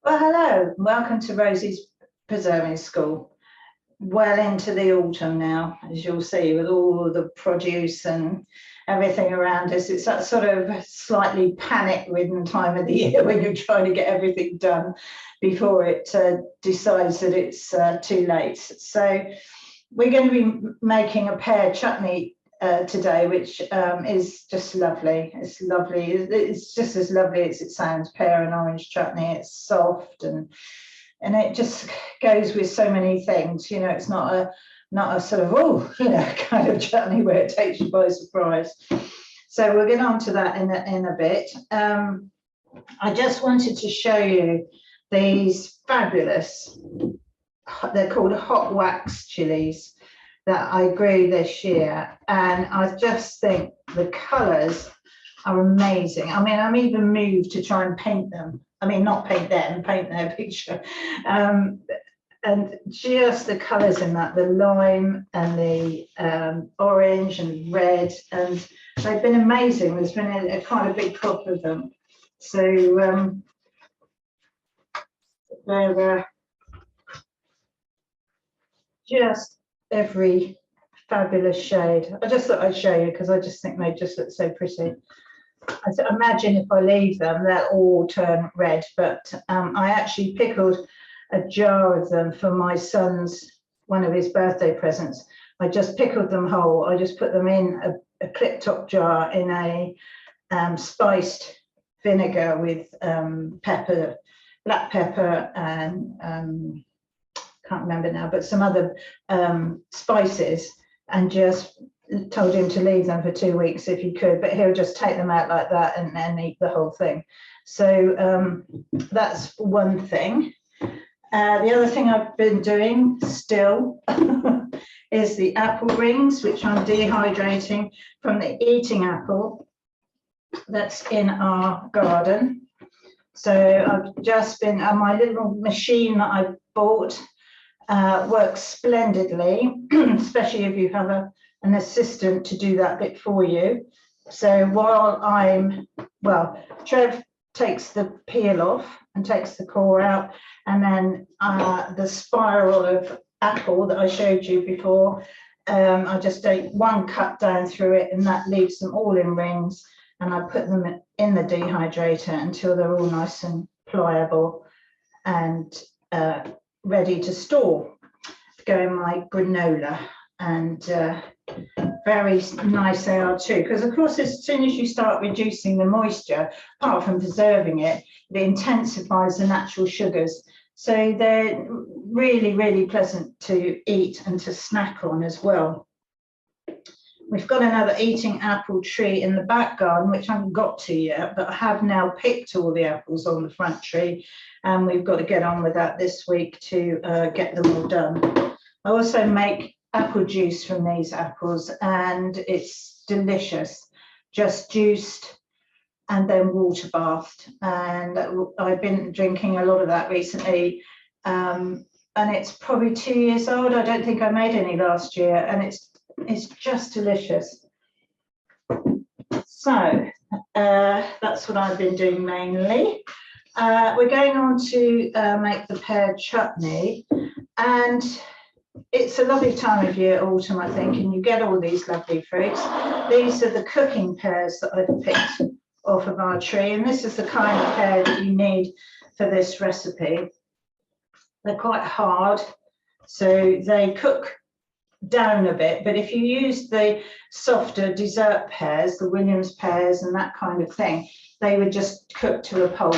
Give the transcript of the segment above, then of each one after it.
Well, hello, welcome to Rosie's Preserving School. Well into the autumn now, as you'll see, with all the produce and everything around us. It's that sort of slightly panic-ridden time of the year when you're trying to get everything done before it decides that it's too late. So we're going to be making a pear chutney today, which is just lovely. It's lovely. It's just as lovely as it sounds, pear and orange chutney. It's soft and it just goes with so many things. You know, it's not a sort of kind of chutney where it takes you by surprise. So we'll get on to that in a bit. I just wanted to show you these fabulous, they're called hot wax chilies, that I grew this year, and I just think the colours are amazing. I mean, I'm even moved to try and paint them. I mean, not paint them, paint their picture. And just the colours in that, the lime and the orange and red, and they've been amazing. There's been a quite a big crop of them. So they're just every fabulous shade. I just thought I'd show you because I just think they just look so pretty. I imagine if I leave them, they'll all turn red, but I actually pickled a jar of them for my son's, one of his birthday presents. I just pickled them whole. I just put them in a clip top jar in a spiced vinegar with pepper, black pepper, and can't remember now, but some other spices, and just told him to leave them for 2 weeks if he could, but he'll just take them out like that and then eat the whole thing. So that's one thing. The other thing I've been doing still is the apple rings, which I'm dehydrating from the eating apple that's in our garden. So I've just been, my little machine that I bought works splendidly, especially if you have an assistant to do that bit for you. So while Trev takes the peel off and takes the core out, and then the spiral of apple that I showed you before, I just take one cut down through it, and that leaves them all in rings, and I put them in the dehydrator until they're all nice and pliable and ready to store, go in my granola. And very nice they are too, because of course as soon as you start reducing the moisture, apart from preserving it, it intensifies the natural sugars. So they're really, really pleasant to eat and to snack on as well. We've got another eating apple tree in the back garden, which I haven't got to yet, but I have now picked all the apples on the front tree, and we've got to get on with that this week to get them all done. I also make apple juice from these apples, and it's delicious, just juiced and then water bathed. And I've been drinking a lot of that recently, and it's probably 2 years old. I don't think I made any last year, and it's just delicious. So that's what I've been doing mainly. We're going on to make the pear chutney, and it's a lovely time of year, autumn, I think, and you get all these lovely fruits. These are the cooking pears that I've picked off of our tree, and this is the kind of pear that you need for this recipe. They're quite hard, so they cook down a bit, but if you use the softer dessert pears, the Williams pears and that kind of thing, they would just cook to a pulp,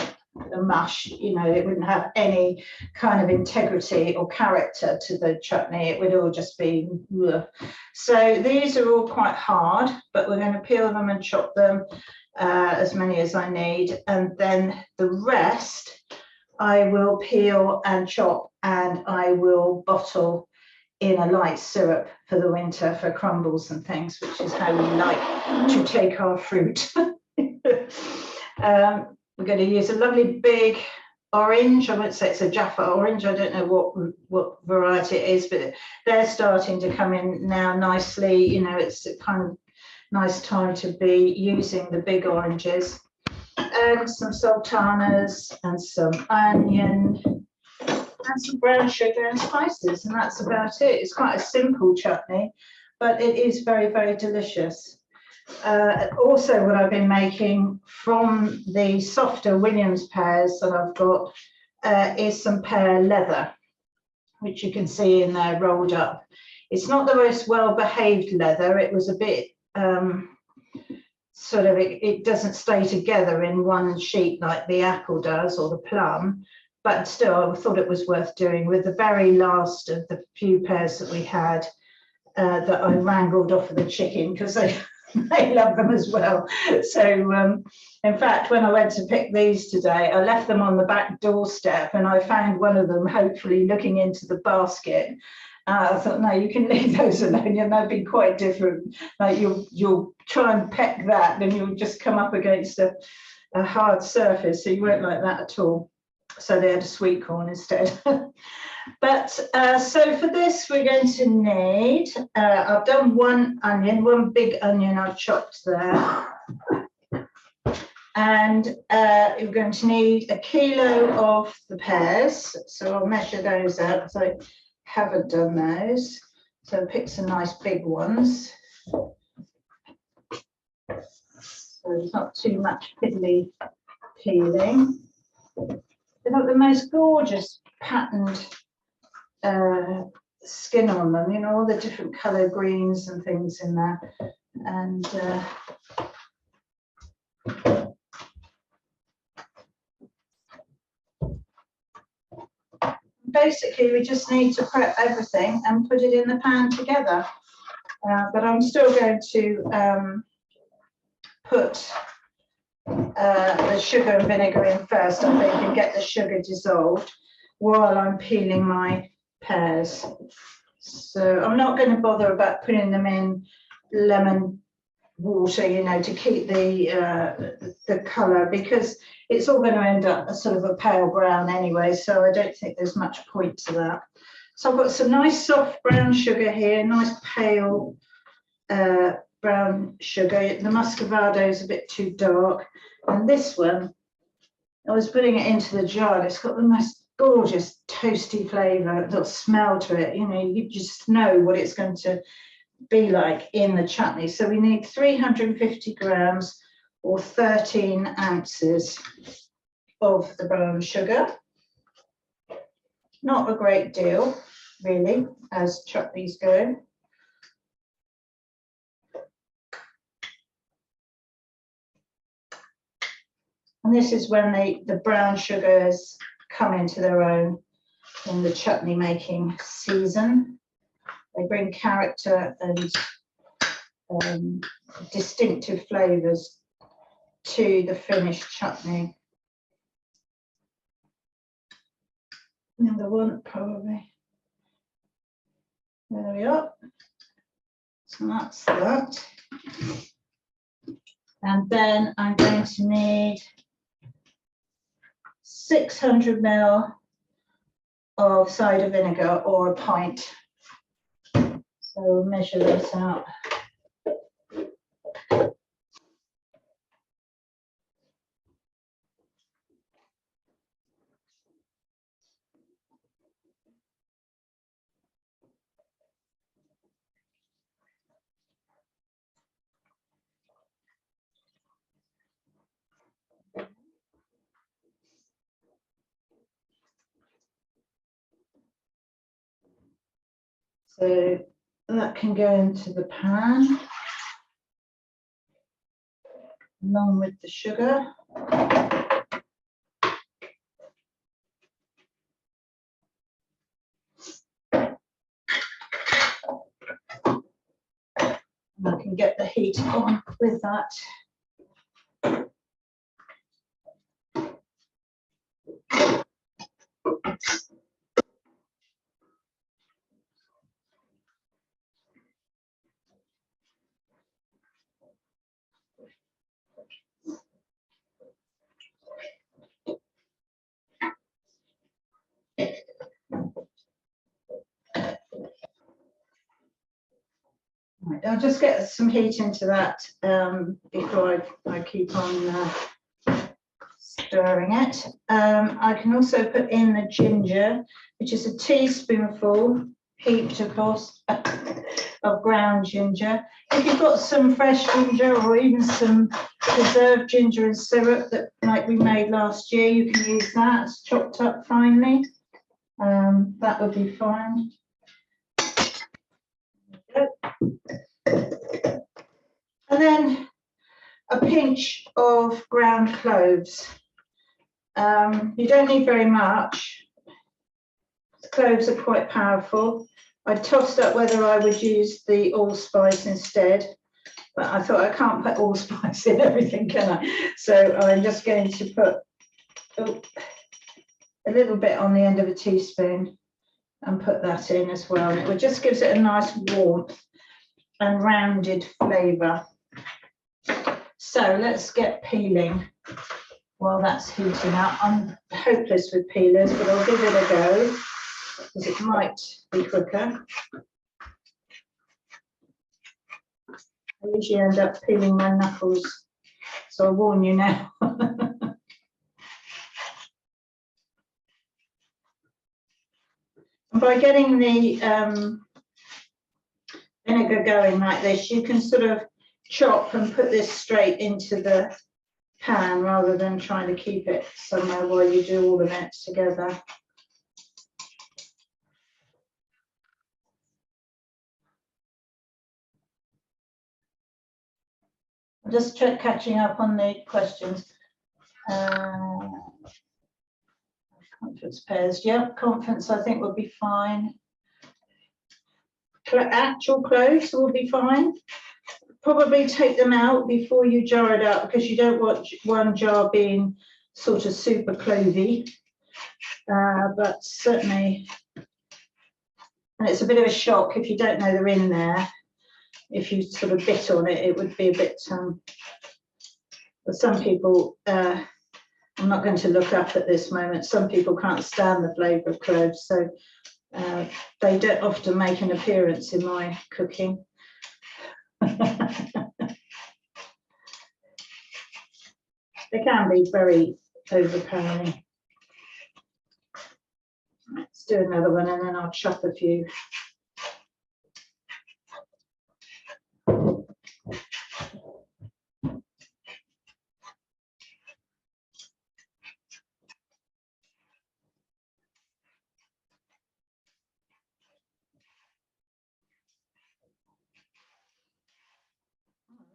a mush. You know, it wouldn't have any kind of integrity or character to the chutney. It would all just be ugh. So these are all quite hard, but we're going to peel them and chop them, as many as I need, and then the rest I will peel and chop, and I will bottle in a light syrup for the winter for crumbles and things, which is how we like to take our fruit. We're going to use a lovely big orange. I won't say it's a Jaffa orange. I don't know what variety it is, but they're starting to come in now nicely. You know, it's a kind of nice time to be using the big oranges. and some sultanas and some onion and some brown sugar and spices, and that's about it. It's quite a simple chutney, but it is very, very delicious. Also, what I've been making from the softer Williams pears that I've got is some pear leather, which you can see in there rolled up. It's not the most well-behaved leather. It was a bit sort of, it doesn't stay together in one sheet like the apple does or the plum, but still I thought it was worth doing with the very last of the few pears that we had that I wrangled off of the chicken because they love them as well. So in fact, when I went to pick these today, I left them on the back doorstep and I found one of them hopefully looking into the basket. I thought, no, you can leave those alone. Yeah, they'll be quite different. Like you'll try and peck that, then you'll just come up against a hard surface. So you won't like that at all. So they had a sweet corn instead. But so for this, we're going to need, I've done one big onion I've chopped there. And you're going to need 1 kilo of the pears. So I'll measure those out because I haven't done those. So pick some nice big ones. So there's not too much piddly peeling. They've got the most gorgeous patterned skin on them, you know, all the different colour greens and things in there. And basically we just need to prep everything and put it in the pan together. But I'm still going to put the sugar and vinegar in first, I think, and get the sugar dissolved while I'm peeling my pears. So I'm not going to bother about putting them in lemon water, you know, to keep the colour, because it's all going to end up a sort of a pale brown anyway, so I don't think there's much point to that. So I've got some nice soft brown sugar here, nice pale brown sugar. The muscovado is a bit too dark, and this one, I was putting it into the jar, and it's got the most gorgeous toasty flavour, little smell to it. You know, you just know what it's going to be like in the chutney. So we need 350 grams or 13 ounces of the brown sugar. Not a great deal, really, as chutneys go. And this is when the brown sugars come into their own in the chutney making season. They bring character and distinctive flavours to the finished chutney. Another one, probably. There we are. So that's that. And then I'm going to need 600 ml of cider vinegar, or a pint. So we'll measure this out. So that can go into the pan along with the sugar. And I can get the heat on with that. Right, I'll just get some heat into that before I keep on stirring it. I can also put in the ginger, which is a teaspoonful, heaped of course, of ground ginger. If you've got some fresh ginger or even some preserved ginger and syrup that like we made last year, you can use that chopped up finely. That would be fine. And then a pinch of ground cloves. You don't need very much. The cloves are quite powerful. I tossed up whether I would use the allspice instead, but I thought I can't put allspice in everything, can I? So I'm just going to put a little bit on the end of a teaspoon and put that in as well. And it just gives it a nice warmth and rounded flavour. So let's get peeling while that's heating up. I'm hopeless with peelers, but I'll give it a go because it might be quicker. I usually end up peeling my knuckles, so I warn you now. And by getting the vinegar going like this, you can sort of chop and put this straight into the pan rather than trying to keep it somewhere while you do all the bits together. I'm just catching up on the questions. Conference pears, yeah, conference I think would be fine. Actual cloves will be fine. Probably take them out before you jar it up because you don't want one jar being sort of super clovey. But certainly, and it's a bit of a shock if you don't know they're in there. If you sort of bit on it, it would be a bit. But some people, I'm not going to look up at this moment. Some people can't stand the flavour of cloves, so they don't often make an appearance in my cooking. They can be very overpowering. Let's do another one and then I'll chop a few.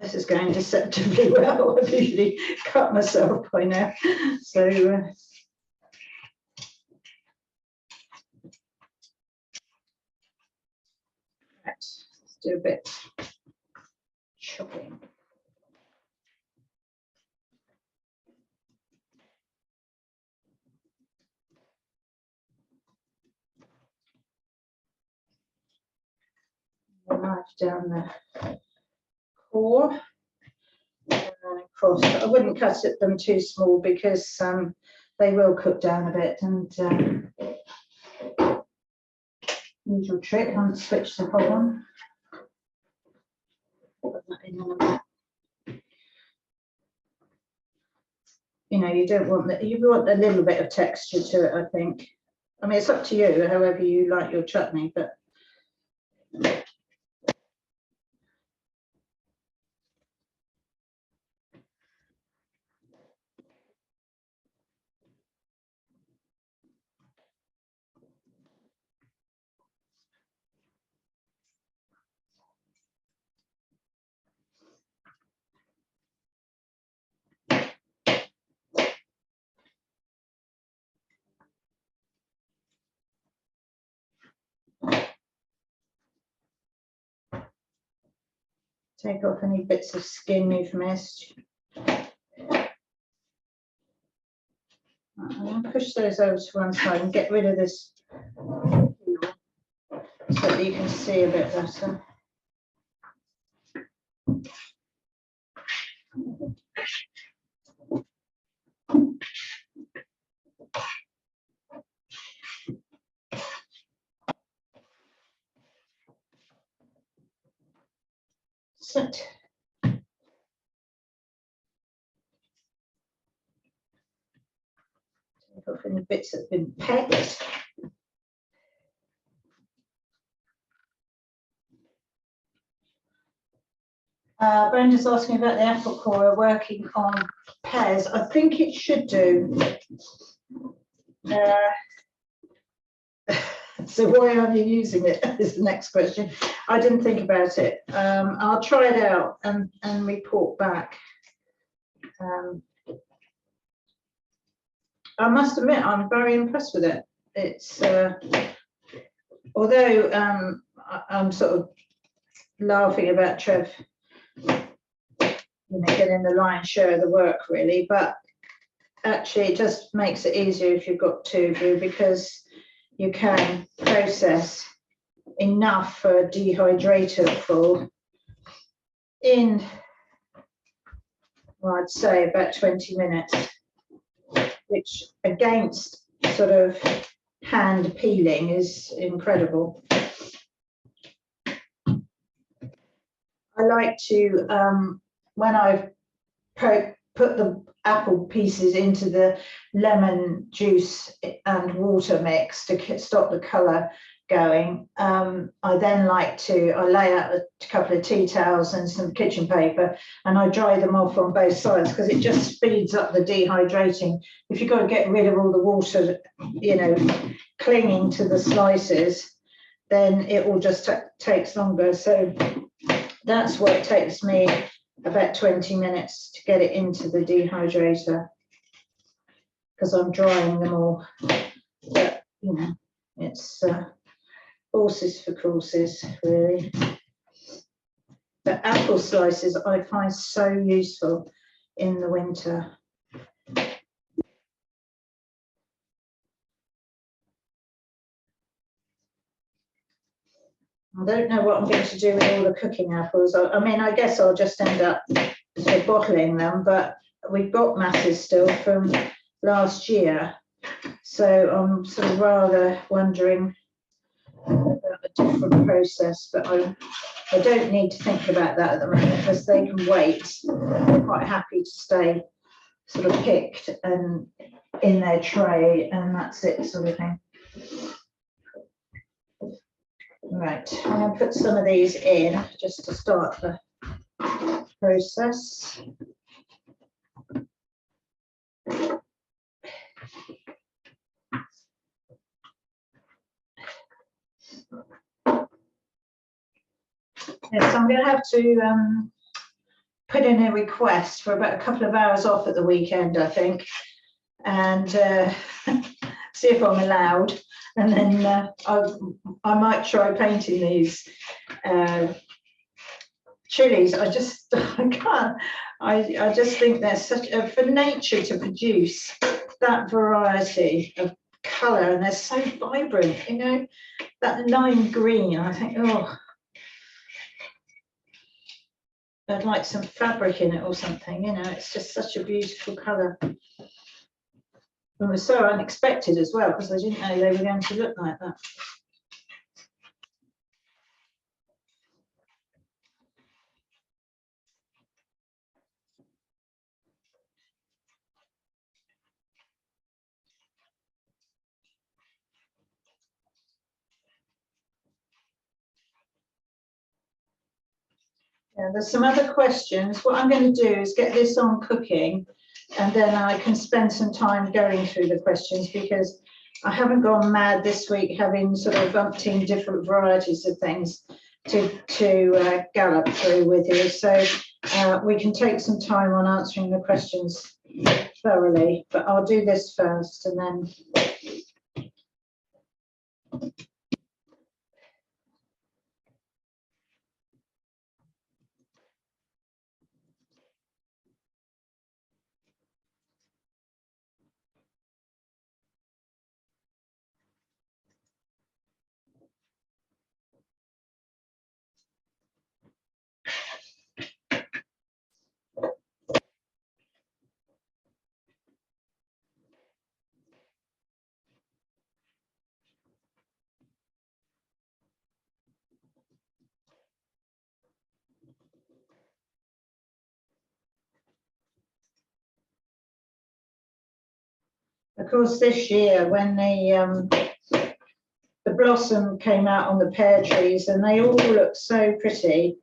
This is going deceptively well. I've usually cut myself by now. So let's do a bit chopping. The knife down the core and across. I wouldn't cut them too small because they will cook down a bit. And usual trick, I'll switch the hob on. Put that in a minute. You know, you don't want that. You want a little bit of texture to it, I think. I mean, it's up to you, however you like your chutney, but. Take off any bits of skin you've missed. Push those over to one side and get rid of this so that you can see a bit better. Sit. Take off any bits that have been pecked. Brenda's asking about the apple core working on pears. I think it should do. So why aren't you using it is the next question. I didn't think about it. I'll try it out and report back. I must admit, I'm very impressed with it. It's although I'm sort of laughing about Trev, getting the lion's share of the work, really, but actually it just makes it easier if you've got two of you, because you can process enough for a dehydrator full in, well, I'd say about 20 minutes, which against sort of hand peeling is incredible. I like to, when I've put the apple pieces into the lemon juice and water mix to stop the colour going, I then like to, I lay out a couple of tea towels and some kitchen paper and I dry them off on both sides, because it just speeds up the dehydrating. If you've got to get rid of all the water, clinging to the slices, then it will just takes longer. So that's what it takes me, about 20 minutes to get it into the dehydrator, because I'm drying them all. But it's horses for courses, really. But apple slices I find so useful in the winter. I don't know what I'm going to do with all the cooking apples. I mean, I guess I'll just end up sort of bottling them, but we've got masses still from last year. So I'm sort of rather wondering about a different process, but I don't need to think about that at the moment, because they can wait. They're quite happy to stay sort of picked and in their tray, and that's it, sort of thing. Right, I'm going to put some of these in just to start the process. Yes, I'm going to have to put in a request for about a couple of hours off at the weekend, I think, and see if I'm allowed. And then I might try painting these chilies. I can't. I just think there's such for nature to produce that variety of colour, and they're so vibrant. That lime green. I think, oh, I'd like some fabric in it or something. It's just such a beautiful colour. It was so unexpected as well, because I didn't know they were going to look like that. Yeah, there's some other questions. What I'm going to do is get this on cooking, and then I can spend some time going through the questions, because I haven't gone mad this week having sort of umpteen different varieties of things to gallop through with you. So we can take some time on answering the questions thoroughly, but I'll do this first and then. Of course, this year when the blossom came out on the pear trees and they all looked so pretty.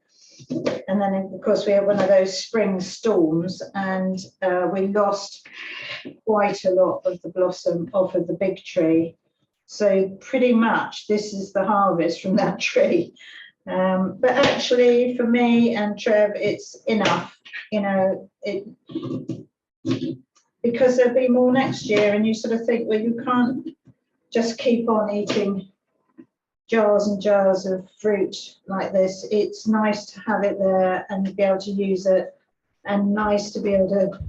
And then, of course, we had one of those spring storms and we lost quite a lot of the blossom off of the big tree. So pretty much this is the harvest from that tree. But actually for me and Trev, it's enough, you know, because there'll be more next year and you sort of think, well, you can't just keep on eating jars and jars of fruit like this. It's nice to have it there and be able to use it, and nice to be able to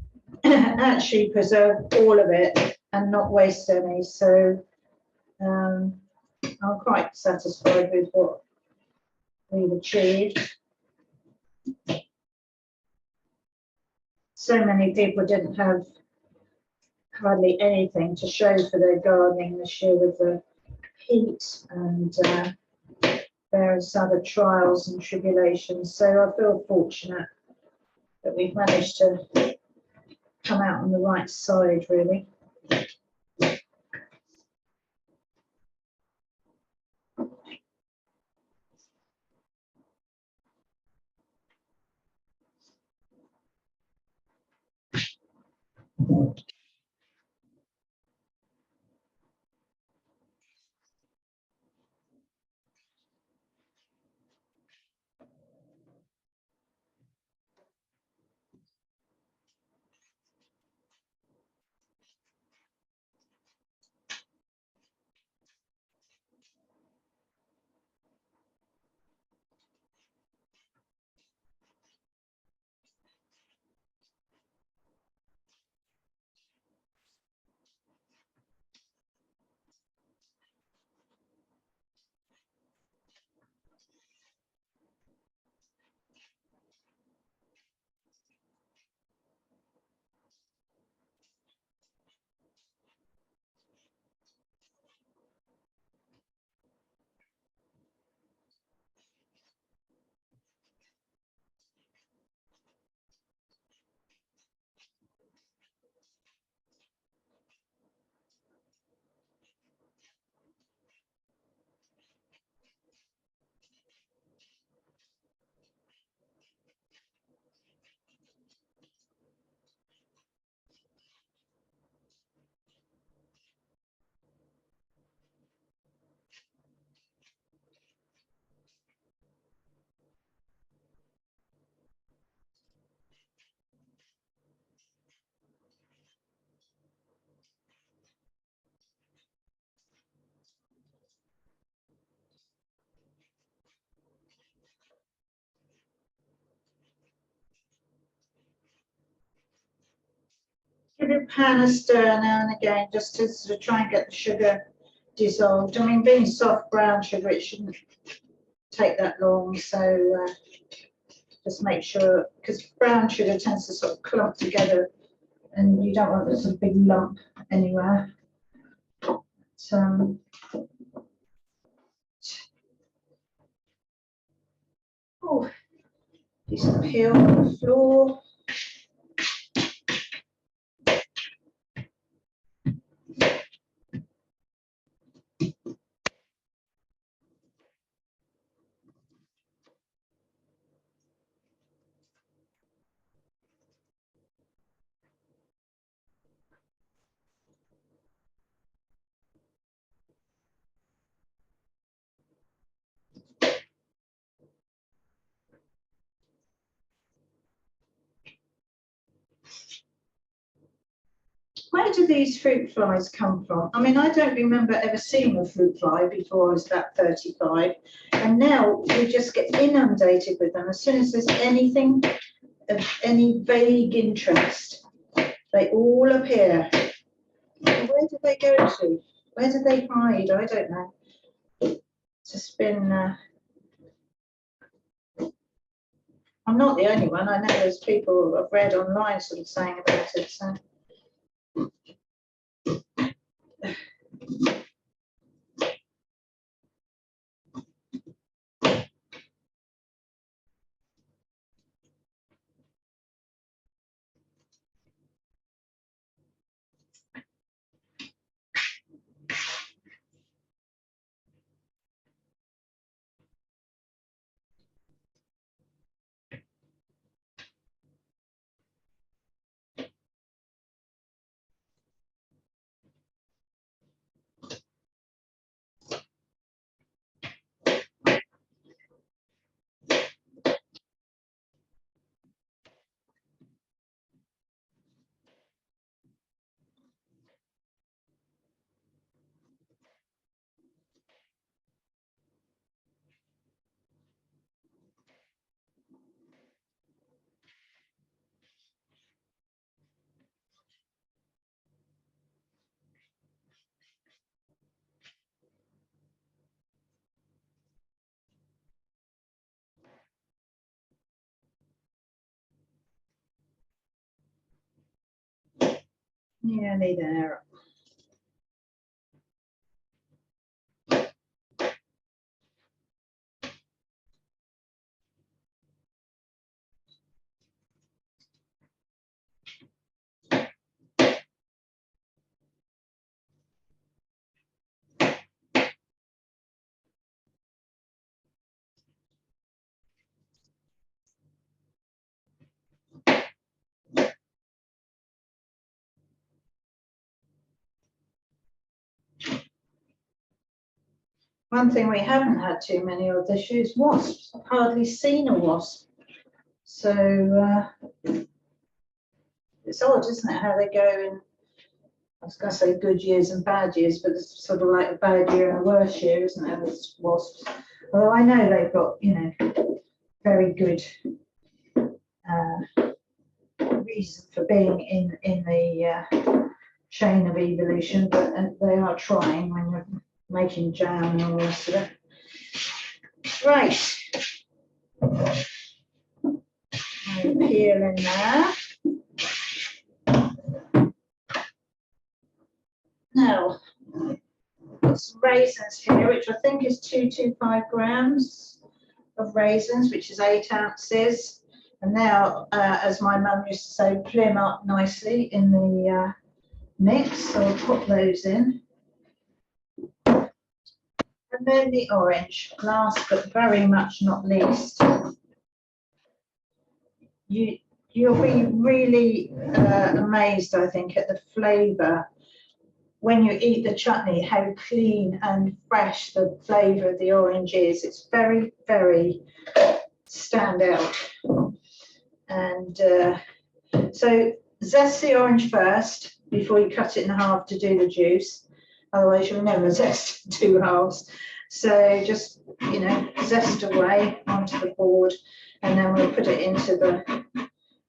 actually preserve all of it and not waste any. So I'm quite satisfied with what we've achieved. So many people didn't have hardly anything to show for their gardening this year with the heat and various other trials and tribulations. So I feel fortunate that we've managed to come out on the right side, really. Give your pan a stir now and again, just to sort of try and get the sugar dissolved. I mean, being soft brown sugar, it shouldn't take that long. So just make sure, because brown sugar tends to sort of clump together and you don't want this sort of big lump anywhere. So, oh, piece of peel on the floor. Where do these fruit flies come from? I mean, I don't remember ever seeing a fruit fly before I was about 35, and now we just get inundated with them. As soon as there's anything of any vague interest, they all appear. Where do they go to? Where do they hide? I don't know. It's just been. I'm not the only one. I know there's people I've read online sort of saying about it. So. nearly there. One thing we haven't had too many of this year is wasps. I've hardly seen a wasp. So it's odd, isn't it, how they go in, I was going to say good years and bad years, but it's sort of like a bad year and a worse year, isn't it, with wasps? Although I know they've got, you know, very good reason for being in the chain of evolution, but they are trying when you're making jam and all the rest of it. Right. Peel in there. Now, got some raisins here, which I think is 225 grams of raisins, which is 8 ounces. And now, as my mum used to say, plum up nicely in the mix. So I'll put those in. And then the orange, last but very much not least. You'll be really amazed, I think, at the flavour when you eat the chutney, how clean and fresh the flavour of the orange is. It's very, very stand out. And so zest the orange first before you cut it in half to do the juice. Otherwise, you'll never zest 2 halves. So just, you know, zest away onto the board, and then we'll put it into the.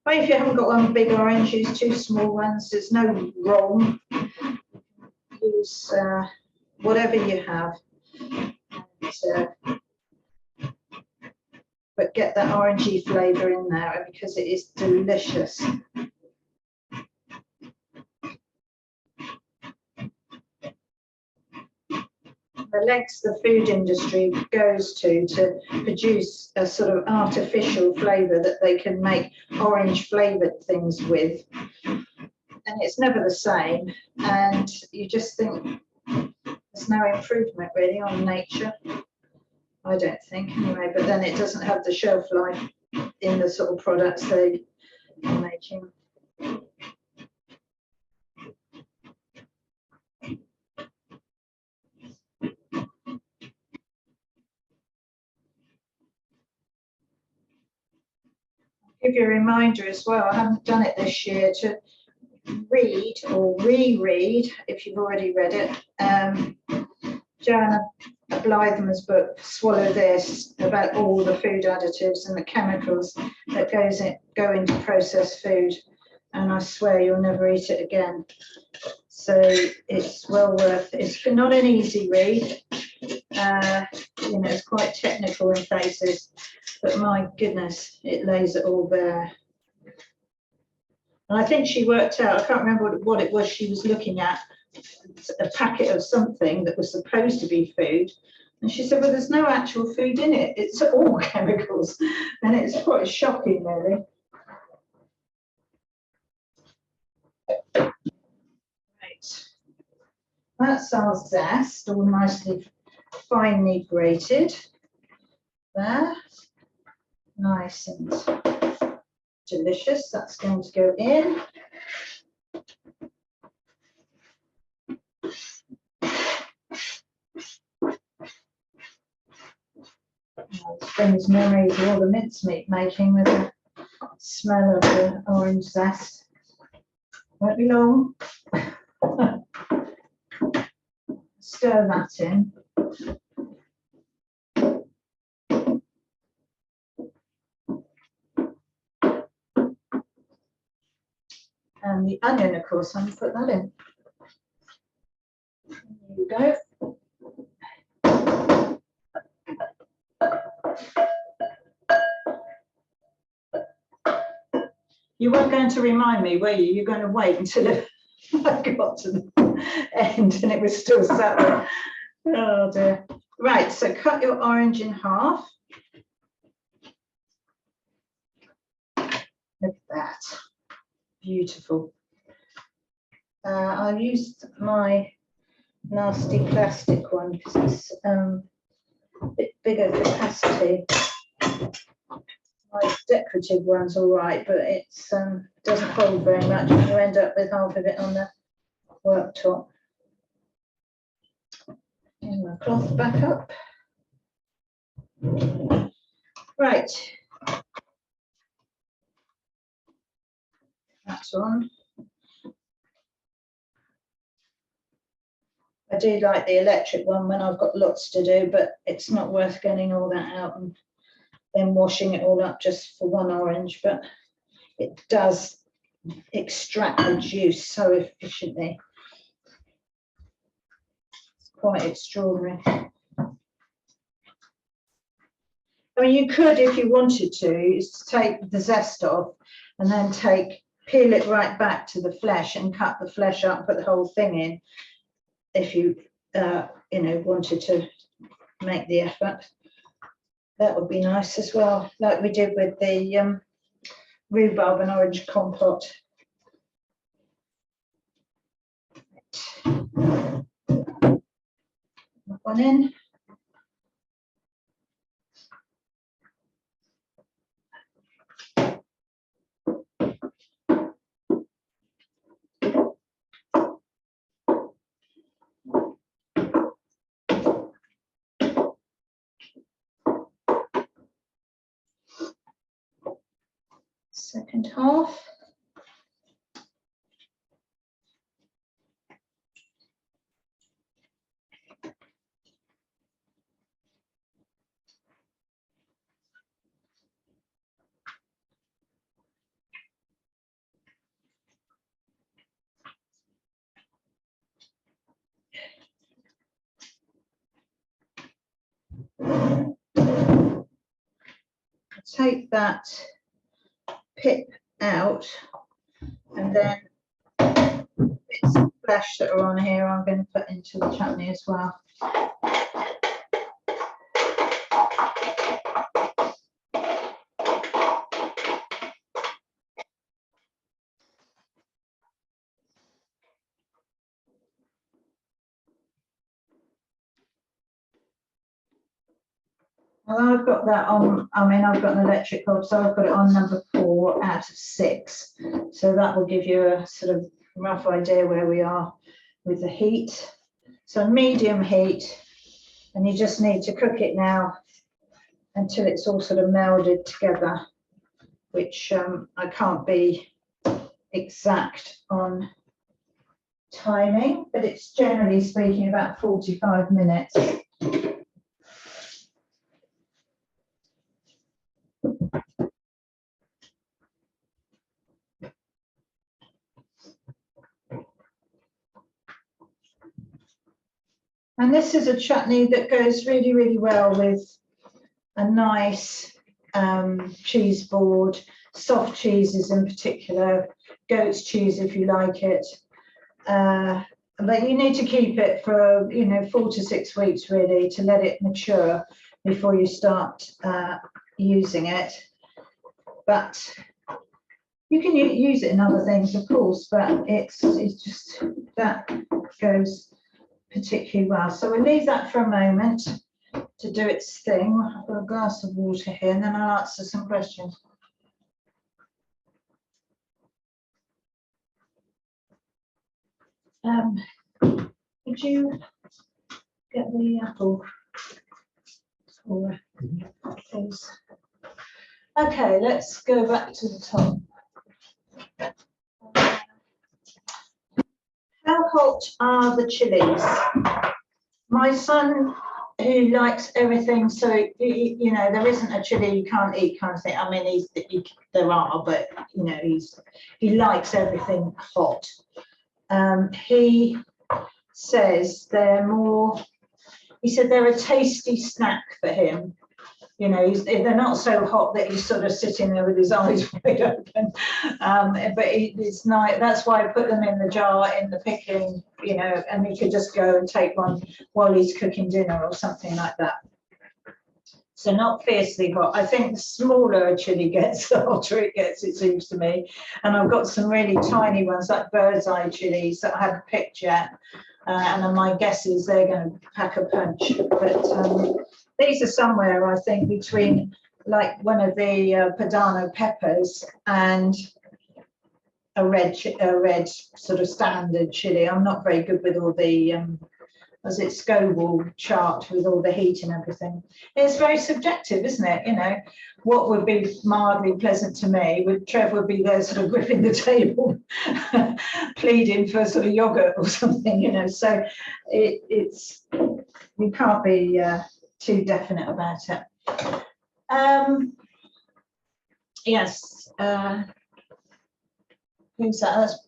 Well, if you haven't got one big orange, use 2 small ones. There's no wrong. Use whatever you have. And, but get that orangey flavour in there because it is delicious. The lengths the food industry goes to produce a sort of artificial flavour that they can make orange flavoured things with. And it's never the same. And you just think there's no improvement really on nature. I don't think anyway, but then it doesn't have the shelf life in the sort of products they are making. Give you a reminder as well, I haven't done it this year, to read or reread, if you've already read it, Joanna Blytheman's book, Swallow This, about all the food additives and the chemicals that go into processed food, and I swear you'll never eat it again. So it's well worth it. It's not an easy read. You know, it's quite technical in places, but my goodness, it lays it all bare. And I think she worked out, I can't remember what it was she was looking at, a packet of something that was supposed to be food. And she said, well, there's no actual food in it. It's all chemicals. And it's quite shocking, really. Right. That's our zest, all nicely finely grated. There. Nice and delicious. That's going to go in. This brings memories of all the mincemeat making with the smell of the orange zest. Won't be long. Stir that in. And the onion, of course, I'm going to put that in. There you go. You weren't going to remind me, were you? You're going to wait until I got to the end and it was still sat there. Oh dear. Right, so cut your orange in half. Look at that. Beautiful. I used my nasty plastic one because it's a bit bigger capacity. My decorative one's all right, but it's doesn't hold very much and you end up with half of it on the worktop. And my cloth back up. Right. That's on. I do like the electric one when I've got lots to do, but it's not worth getting all that out and then washing it all up just for one orange, but it does extract the juice so efficiently. It's quite extraordinary. I mean, you could, if you wanted to, is take the zest off and then peel it right back to the flesh and cut the flesh up, put the whole thing in, if you, you know, wanted to make the effort. That would be nice as well, like we did with the rhubarb and orange compote. One in. Second half. Take that pip out and then bits of flesh that are on here I'm going to put into the chutney as well. Well, I've got that on, I mean, I've got an electric hob, so I've got it on number 4 out of 6. So that will give you a sort of rough idea where we are with the heat. So medium heat, and you just need to cook it now until it's all sort of melded together, which I can't be exact on timing, but it's generally speaking about 45 minutes. And this is a chutney that goes really, really well with a nice cheese board, soft cheeses in particular, goat's cheese if you like it. But you need to keep it for, you know, 4 to 6 weeks really to let it mature before you start using it. But you can use it in other things, of course, but it's just that goes particularly well. So we'll leave that for a moment to do its thing. I've got a glass of water here and then I'll answer some questions. Could you get the apple? Please. Okay, let's go back to the top. How hot are the chilies? My son, who likes everything, so you know, there isn't a chili you can't eat kind of thing. I mean, there are, but you know, he likes everything hot. He says they're more. He said they're a tasty snack for him, You know, they're not so hot that he's sort of sitting there with his eyes wide open. But it's nice. That's why I put them in the jar in the pickling, you know, and he could just go and take one while he's cooking dinner or something like that. So not fiercely hot. I think the smaller a chili gets, the hotter it gets, it seems to me. And I've got some really tiny ones, like bird's eye chilies, that I haven't picked yet. And then my guess is they're going to pack a punch. But these are somewhere, I think, between like one of the Padano peppers and a red sort of standard chili. I'm not very good with all the as it's Scoville chart with all the heat and everything. It's very subjective, isn't it? You know, what would be mildly pleasant to me, Trev would be there sort of gripping the table, pleading for sort of yogurt or something, you know. So it's you can't be too definite about it. Yes, who's that? That's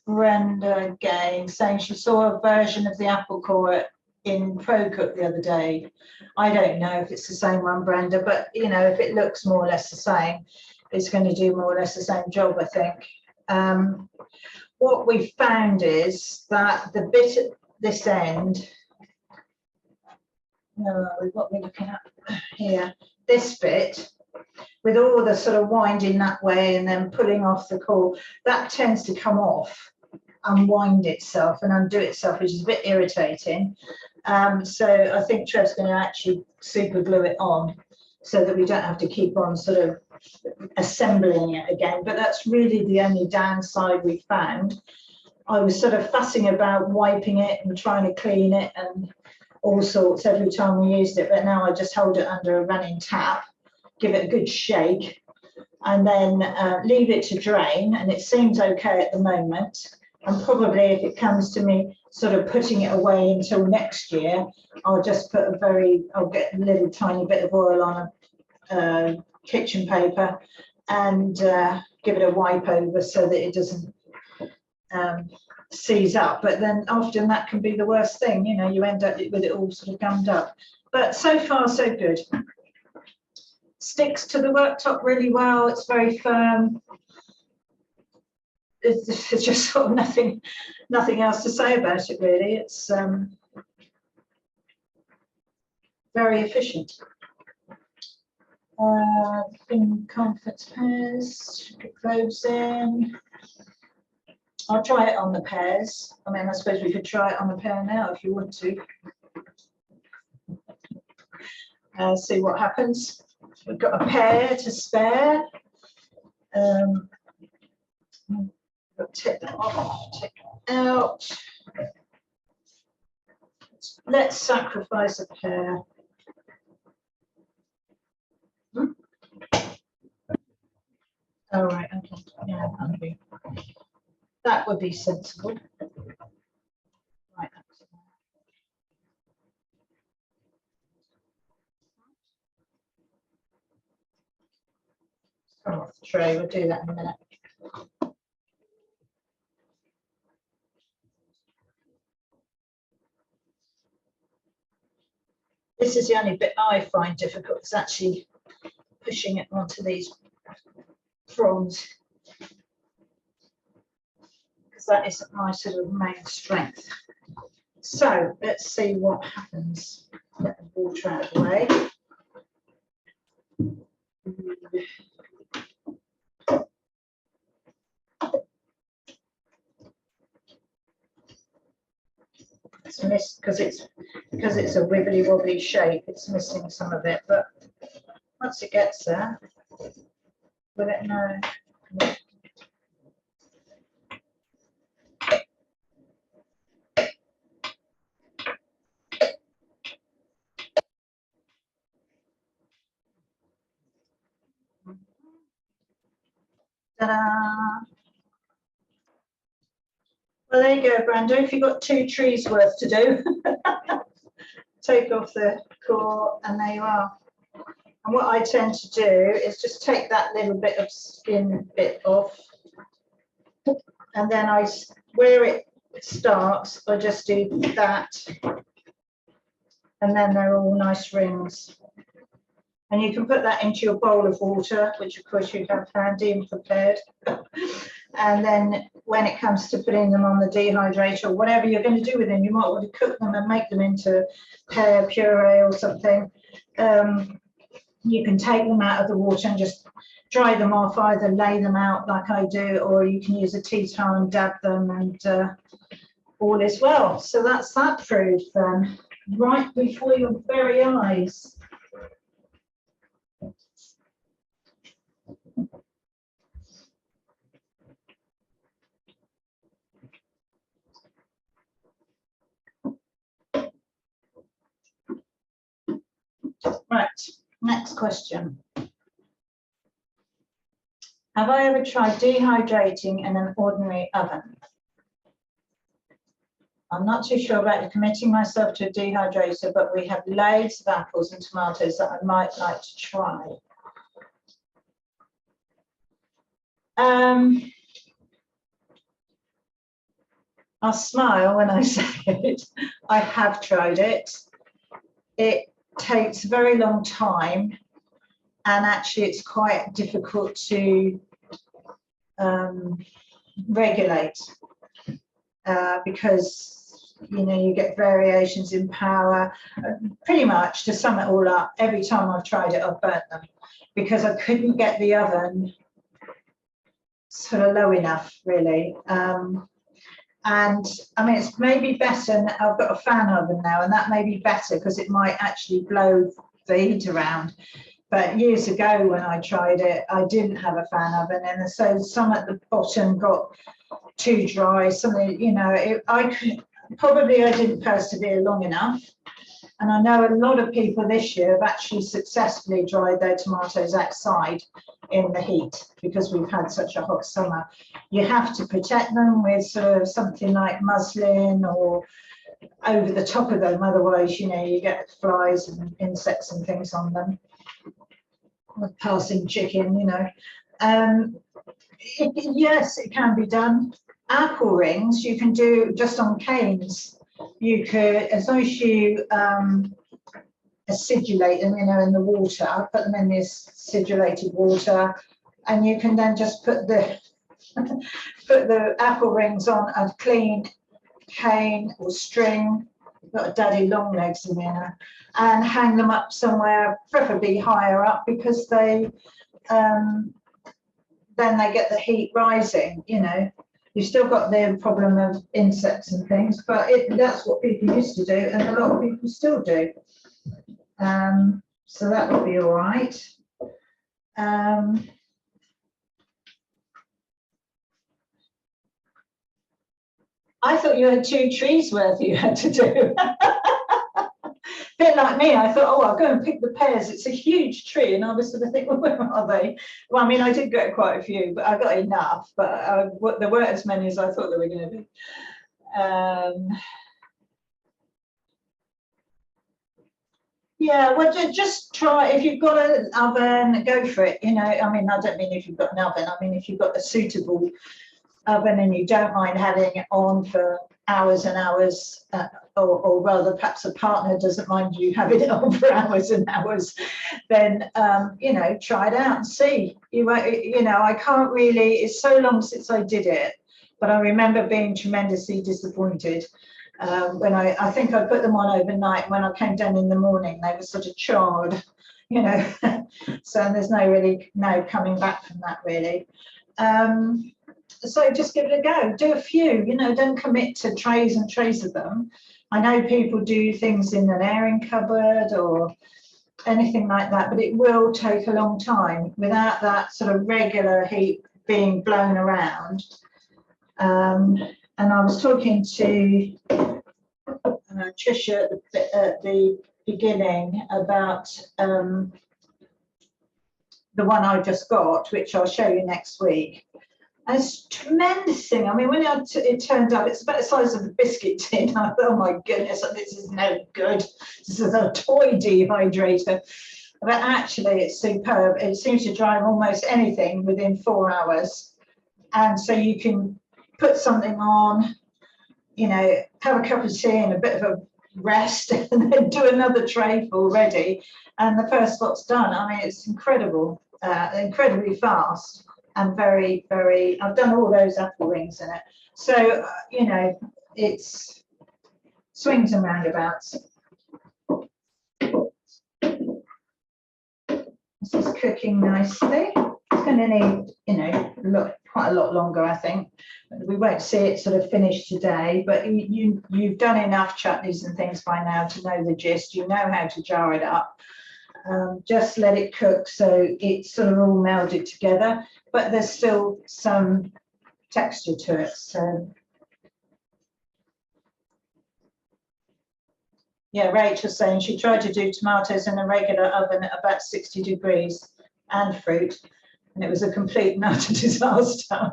Brenda Gay saying she saw a version of the apple core in ProCook the other day. I don't know if it's the same one, Brenda, but you know, if it looks more or less the same, it's going to do more or less the same job, I think. What we found is that the bit at this end, what we're looking at here, this bit, with all the sort of winding that way and then pulling off the core, that tends to come off, unwind itself and undo itself, which is a bit irritating. So I think Trev's going to actually super glue it on so that we don't have to keep on sort of assembling it again. But that's really the only downside we found. I was sort of fussing about wiping it and trying to clean it and all sorts every time we used it, but now I just hold it under a running tap, give it a good shake, and then leave it to drain, and it seems okay at the moment. And probably if it comes to me sort of putting it away until next year, I'll just put I'll get a little tiny bit of oil on a kitchen paper and give it a wipe over so that it doesn't seize up. But then often that can be the worst thing, you know, you end up with it all sort of gummed up. But so far so good. Sticks to the worktop really well. It's very firm. It's just sort of nothing else to say about it really. It's very efficient. In comfort pears, put those in. I'll try it on the pears. I mean, I suppose we could try it on a pear now if you want to. See what happens. We've got a pear to spare. Take that off, take it out. Let's sacrifice a pear. Oh, right, okay. Yeah, that would be sensible. Right. Come off the tray, we'll do that in a minute. This is the only bit I find difficult, is actually pushing it onto these prongs, because that isn't my sort of main strength. So let's see what happens. Get the water out of the way. It's missed because it's a wibbly wobbly shape. It's missing some of it, but once it gets there, will it know? Ta-da! Well, there you go, Brando. If you've got 2 trees worth to do, take off the core, and there you are. And what I tend to do is just take that little bit of skin bit off, and then where it starts, I just do that, and then they're all nice rings. And you can put that into your bowl of water, which of course you have handy and prepared. And then when it comes to putting them on the dehydrator, or whatever you're going to do with them, you might want to cook them and make them into pear puree or something. You can take them out of the water and just dry them off, either lay them out like I do, or you can use a tea towel and dab them, and all is well. So that's that proof then, right before your very eyes. Right, next question. Have I ever tried dehydrating in an ordinary oven? I'm not too sure about committing myself to a dehydrator, but we have loads of apples and tomatoes that I might like to try. I'll smile when I say it. I have tried it. It takes a very long time, and actually it's quite difficult to regulate because you get variations in power. Pretty much, to sum it all up, every time I've tried it, I've burnt them because I couldn't get the oven sort of low enough, really. And I mean, it's maybe better. I've got a fan oven now, and that may be better because it might actually blow the heat around. But years ago when I tried it, I didn't have a fan oven, and so some at the bottom got too dry. Something, I didn't persevere long enough. And I know a lot of people this year have actually successfully dried their tomatoes outside in the heat because we've had such a hot summer. You have to protect them with sort of something like muslin or over the top of them, otherwise you get flies and insects and things on them. Passing chicken, yes, it can be done. Apple rings you can do just on canes. You could, as long as you acidulate them, in the water, put them in this acidulated water, and you can then just put the apple rings on a clean cane or string. Got a daddy long legs in there, and hang them up somewhere, preferably higher up, because they then they get the heat rising. You've still got the problem of insects and things, but that's what people used to do, and a lot of people still do. So that would be all right. I thought you had 2 trees worth you had to do. Bit like me, I thought, I'll go and pick the pears. It's a huge tree, and I was sort of thinking, well, where are they? Well, I mean, I did get quite a few, but I got enough. But there weren't as many as I thought there were going to be. Yeah, well, just try. If you've got an oven, go for it. I mean, I don't mean if you've got an oven. I mean, if you've got a suitable oven and you don't mind having it on for hours and hours, or rather perhaps a partner doesn't mind you having it on for hours and hours, then try it out and see. I can't really, it's so long since I did it, but I remember being tremendously disappointed when I think I put them on overnight. When I came down in the morning, they were sort of charred, so there's no coming back from that, really. So just give it a go. Do a few, don't commit to trays and trays of them. I know people do things in an airing cupboard or anything like that, but it will take a long time without that sort of regular heat being blown around. And I was talking to Tricia at the beginning about the one I just got, which I'll show you next week. And it's a tremendous thing. I mean, when it turned up, it's about the size of a biscuit tin. I thought, oh my goodness, this is no good. This is a toy dehydrator. But actually, it's superb. It seems to dry almost anything within 4 hours. And so you can put something on, have a cup of tea and a bit of a rest and then do another tray full ready, and the first lot's done. I mean, it's incredible, incredibly fast, and very, very. I've done all those apple rings in it, so you know, it's swings and roundabouts. This is cooking nicely. It's going to need, you know, quite a lot longer, I think. We won't see it sort of finished today, but you've done enough chutneys and things by now to know the gist. You know how to jar it up. Just let it cook so it's sort of all melded together, but there's still some texture to it. So yeah, Rachel's saying she tried to do tomatoes in a regular oven at about 60 degrees and fruit, and it was a complete and utter disaster.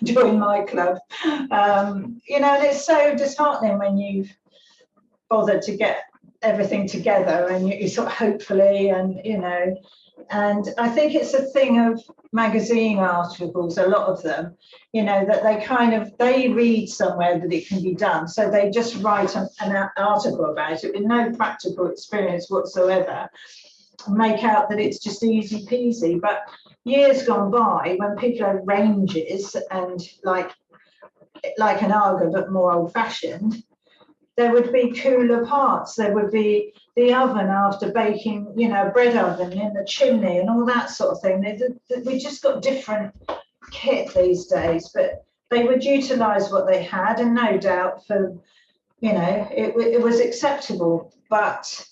Join my club. You know, and it's so disheartening when you've bothered to get everything together and you sort of hopefully, and you know, and I think it's a thing of magazine articles, a lot of them, you know, that they read somewhere that it can be done, so they just write an article about it with no practical experience whatsoever, and make out that it's just easy peasy. But years gone by, when people had ranges and like an Aga but more old-fashioned, there would be cooler parts, there would be the oven after baking, you know, bread oven in the chimney and all that sort of thing. We just got different kit these days, but they would utilise what they had, and no doubt for, you know, it was acceptable, but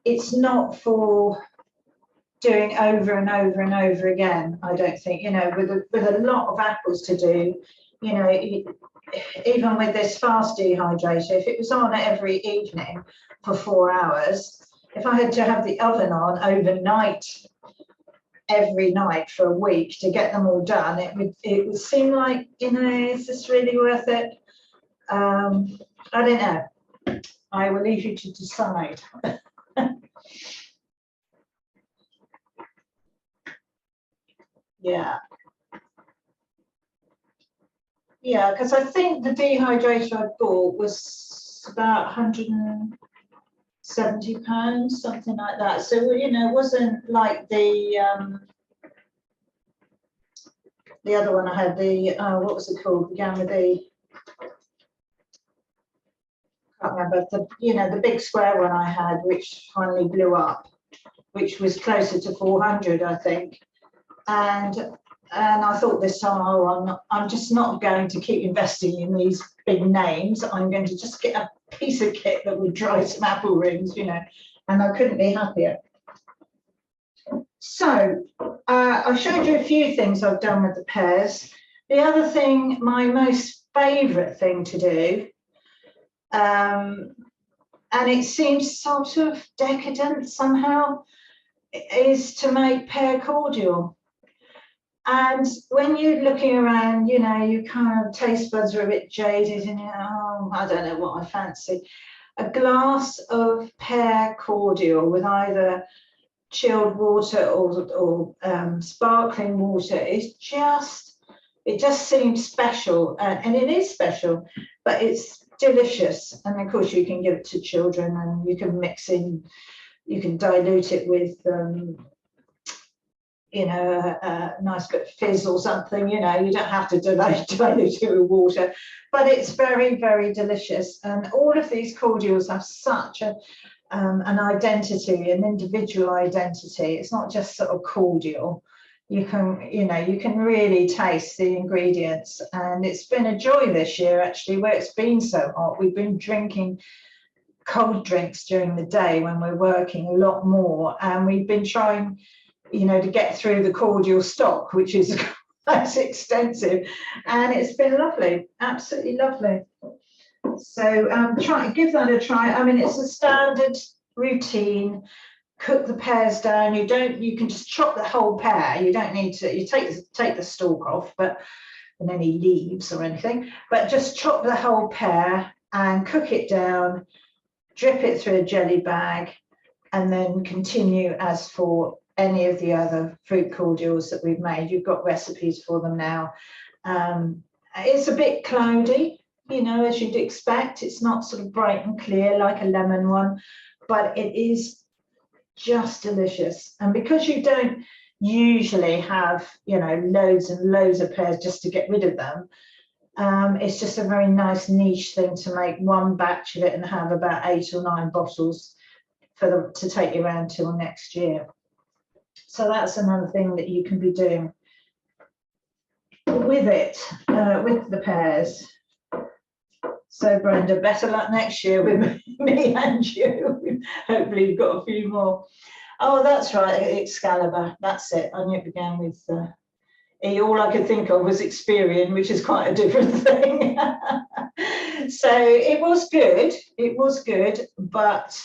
it's not for doing over and over and over again, I don't think, you know, with a lot of apples to do, you know, even with this fast dehydrator, if it was on every evening for 4 hours, if I had to have the oven on overnight, every night for a week to get them all done, it would seem like, you know, is this really worth it? I don't know. I will leave you to decide. Yeah. Yeah, because I think the dehydrator I bought was about £170, something like that. So, you know, it wasn't like the other one I had, what was it called? Began with the, I can't remember, the big square one I had, which finally blew up, which was closer to 400, I think. And I thought this time, I'm just not going to keep investing in these big names. I'm going to just get a piece of kit that would dry some apple rings, you know, and I couldn't be happier. So I showed you a few things I've done with the pears. The other thing, my most favourite thing to do, and it seems sort of decadent somehow, is to make pear cordial. And when you're looking around, you know, your kind of taste buds are a bit jaded and I don't know what I fancy. A glass of pear cordial with either chilled water or sparkling water is it just seems special, and it is special, but it's delicious. And of course you can give it to children, and you can you can dilute it with you know, a nice bit of fizz or something, you know, you don't have to dilute it with water, but it's very, very delicious. And all of these cordials have such an identity, an individual identity. It's not just sort of cordial. You can really taste the ingredients, and it's been a joy this year, actually, where it's been so hot. We've been drinking cold drinks during the day when we're working a lot more, and we've been trying, you know, to get through the cordial stock, which is quite extensive, and it's been lovely, absolutely lovely. So give that a try. I mean, it's a standard routine. Cook the pears down. You can just chop the whole pear. You don't need to, you take the stalk off, and any leaves or anything, but just chop the whole pear and cook it down, drip it through a jelly bag, and then continue as for any of the other fruit cordials that we've made. You've got recipes for them now. It's a bit cloudy, you know, as you'd expect. It's not sort of bright and clear like a lemon one, but it is just delicious. And because you don't usually have, you know, loads and loads of pears just to get rid of them, it's just a very nice niche thing to make one batch of it and have about 8 or 9 bottles for them to take you around till next year. So that's another thing that you can be doing with it, with the pears. So Brenda, better luck next year with me and you. Hopefully you've got a few more. Oh, that's right, Excalibur. That's it. I knew it began with E. All I could think of was Experian, which is quite a different thing. So it was good. It was good, but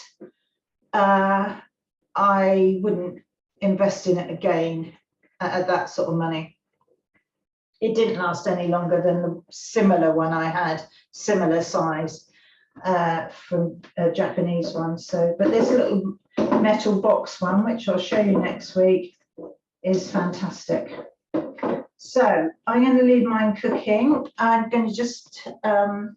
I wouldn't invest in it again at that sort of money. It didn't last any longer than the similar one I had, similar size, from a Japanese one. So, but this little metal box one, which I'll show you next week, is fantastic. So I'm going to leave mine cooking. I'm going to just tell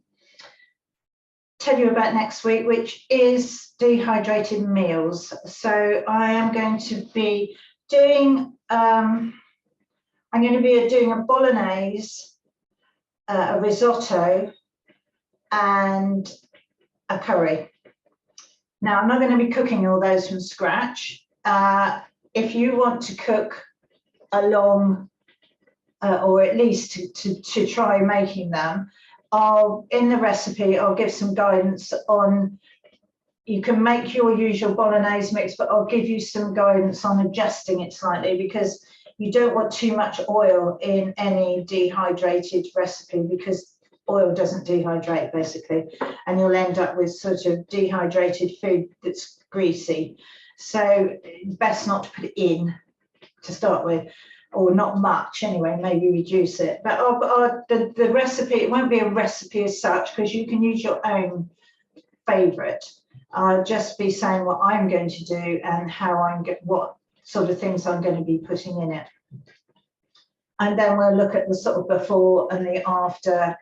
you about next week, which is dehydrated meals. So I am going to be doing doing a bolognese, a risotto, and a curry. Now, I'm not going to be cooking all those from scratch. If you want to cook along, or at least to try making them, in the recipe, I'll give some guidance on, you can make your usual bolognese mix, but I'll give you some guidance on adjusting it slightly, because you don't want too much oil in any dehydrated recipe, because oil doesn't dehydrate basically, and you'll end up with sort of dehydrated food that's greasy. So it's best not to put it in to start with, or not much anyway, maybe reduce it. But the recipe, it won't be a recipe as such, because you can use your own favourite. I'll just be saying what I'm going to do and how what sort of things I'm going to be putting in it. And then we'll look at the sort of before and the after,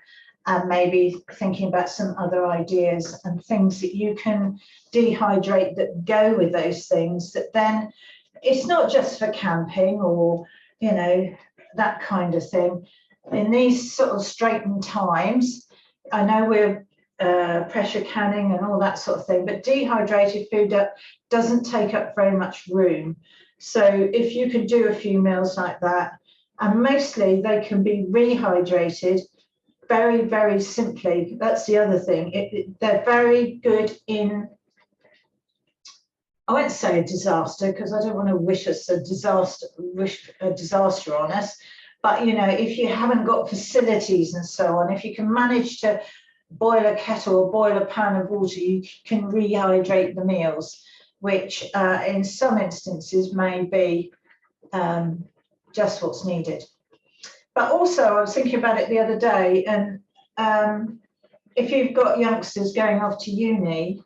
and maybe thinking about some other ideas and things that you can dehydrate that go with those things, that then it's not just for camping or, you know, that kind of thing. In these sort of straitened times, I know we're pressure canning and all that sort of thing, but dehydrated food doesn't take up very much room. So if you could do a few meals like that, and mostly they can be rehydrated very, very simply. That's the other thing. They're very good in, I won't say a disaster, because I don't want to wish a disaster on us. But, you know, if you haven't got facilities and so on, if you can manage to boil a kettle or boil a pan of water, you can rehydrate the meals, which in some instances may be just what's needed. But also, I was thinking about it the other day, and if you've got youngsters going off to uni,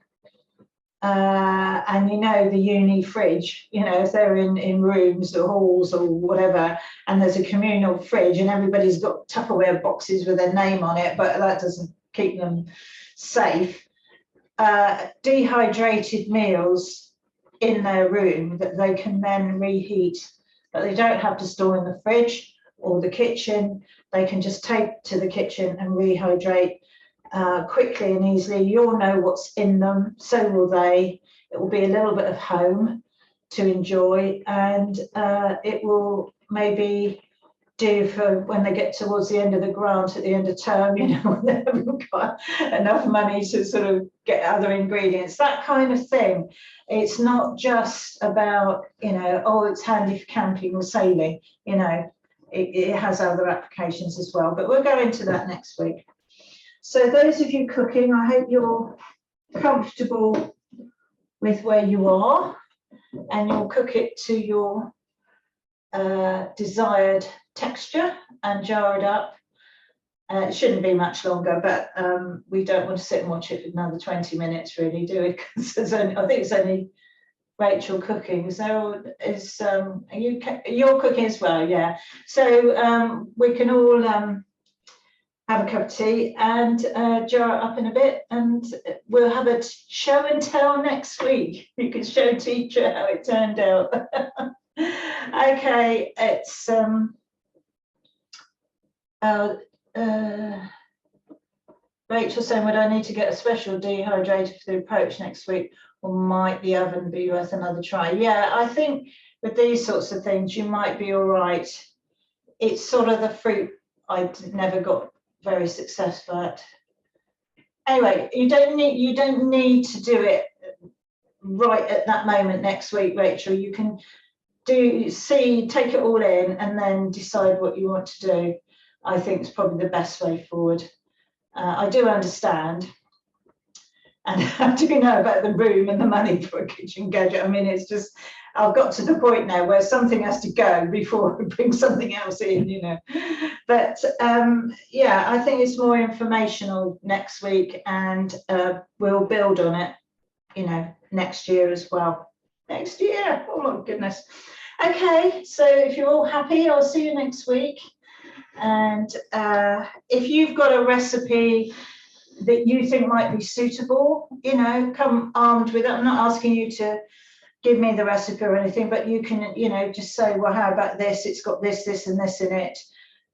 and you know the uni fridge, you know, if they're in rooms or halls or whatever, and there's a communal fridge and everybody's got Tupperware boxes with their name on it, but that doesn't keep them safe. Dehydrated meals in their room that they can then reheat, but they don't have to store in the fridge or the kitchen. They can just take to the kitchen and rehydrate quickly and easily. You'll know what's in them, so will they. It will be a little bit of home to enjoy, and it will maybe do for when they get towards the end of the grant at the end of term, you know, when they haven't got enough money to sort of get other ingredients, that kind of thing. It's not just about, you know, oh, it's handy for camping or sailing, you know, it has other applications as well, but we'll go into that next week. So those of you cooking, I hope you're comfortable with where you are, and you'll cook it to your desired texture and jar it up. It shouldn't be much longer, but we don't want to sit and watch it for another 20 minutes, really, do we? Because I think it's only Rachel cooking. So you're cooking as well, yeah. So we can all have a cup of tea and jar it up in a bit, and we'll have a show and tell next week. You can show teacher how it turned out. Okay, it's Rachel saying, would I need to get a special dehydrator for the approach next week, or might the oven be worth another try? Yeah, I think with these sorts of things, you might be all right. It's sort of the fruit I never got very successful at. Anyway, you don't need to do it right at that moment next week, Rachel. You can take it all in and then decide what you want to do. I think it's probably the best way forward. I do understand, and I do know about the room and the money for a kitchen gadget. I mean, it's just, I've got to the point now where something has to go before we bring something else in, you know. But yeah, I think it's more informational next week, and we'll build on it, you know, next year as well. Next year, oh my goodness. Okay, so if you're all happy, I'll see you next week. And if you've got a recipe that you think might be suitable, you know, come armed with it. I'm not asking you to give me the recipe or anything, but you can, you know, just say, well, how about this? It's got this, this, and this in it.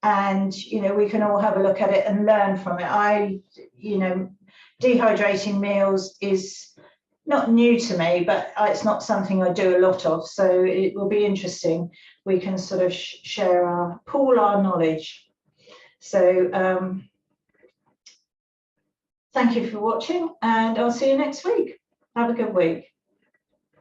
And, you know, we can all have a look at it and learn from it. You know, dehydrating meals is not new to me, but it's not something I do a lot of. So it will be interesting. We can sort of pool our knowledge. So thank you for watching, and I'll see you next week. Have a good week.